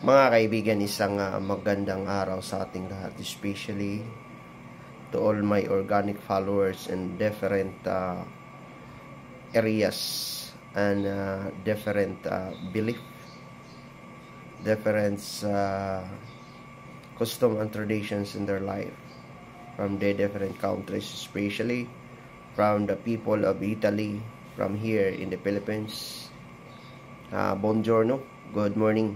Mga kaibigan, isang magandang araw sa ating lahat, especially to all my organic followers in different areas and different belief, different custom and traditions in their life from the different countries, especially from the people of Italy, from here in the Philippines. Buongiorno, good morning,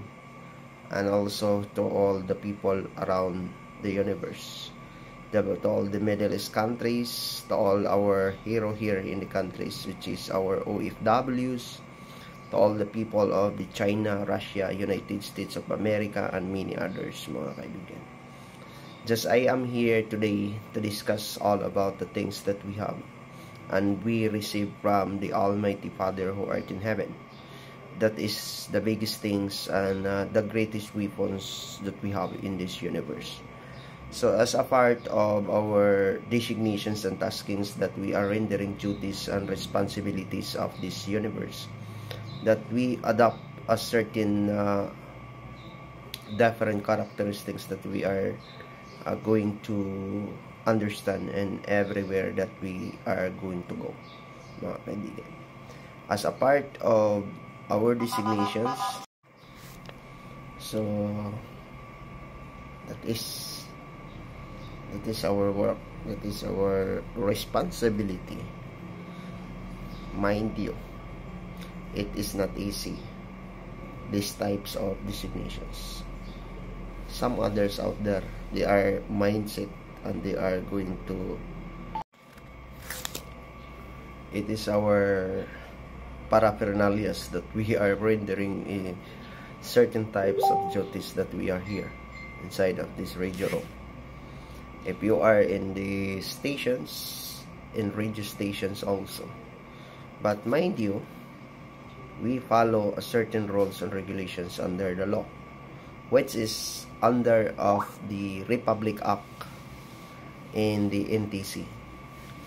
and also to all the people around the universe, to all the Middle East countries, to all our hero here in the countries, which is our OFWs, to all the people of the China, Russia, United States of America, and many others, mga kaibigan. Just I am here today to discuss all about the things that we have and we receive from the Almighty Father who art in heaven. That is the biggest things and the greatest weapons that we have in this universe. So as a part of our designations and taskings that we are rendering duties and responsibilities of this universe, that we adopt a certain different characteristics that we are going to understand and everywhere that we are going to go, mga kaibigan. As a part of our designations, so that is our work, that is our responsibility. Mind you, it is not easy, these types of designations. Some others out there, they are mindset and they are going to, it is our paraphernalias that we are rendering in certain types of duties that we are here inside of this radio room. If you are in the stations, in radio stations also, but mind you, we follow a certain rules and regulations under the law, which is under of the Republic Act in the NTC,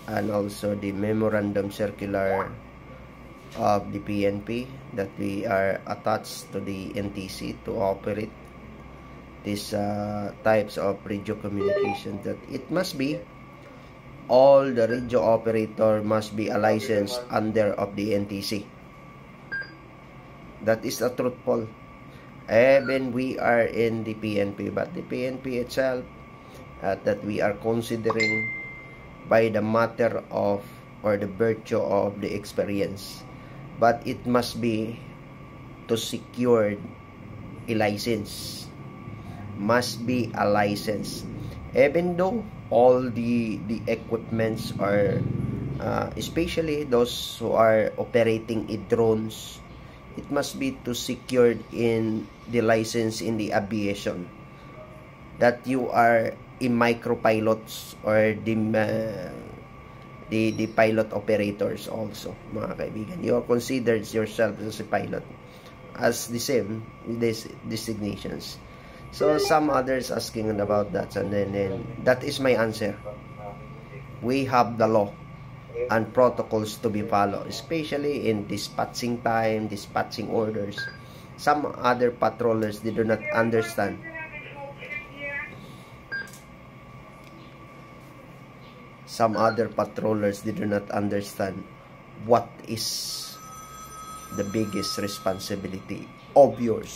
and also the memorandum circular of the PNP that we are attached to the NTC to operate these types of radio communication, that it must be all the radio operator must be a license under of the NTC. That is a truthful. Even we are in the PNP, but the PNP itself that we are considering by the matter of or the virtue of the experience, but it must be to secure a license, must be a license, even though all the equipments are especially those who are operating drones, it must be to secured in the license in the aviation, that you are a micropilots or the pilot operators also, mga kaibigan. You are considered yourself as a pilot, as the same these designations. So some others asking about that, and then that is my answer. We have the law and protocols to be followed, especially in dispatching time, dispatching orders. Some other patrollers, they do not understand. Some other patrollers, they do not understand what is the biggest responsibility of yours.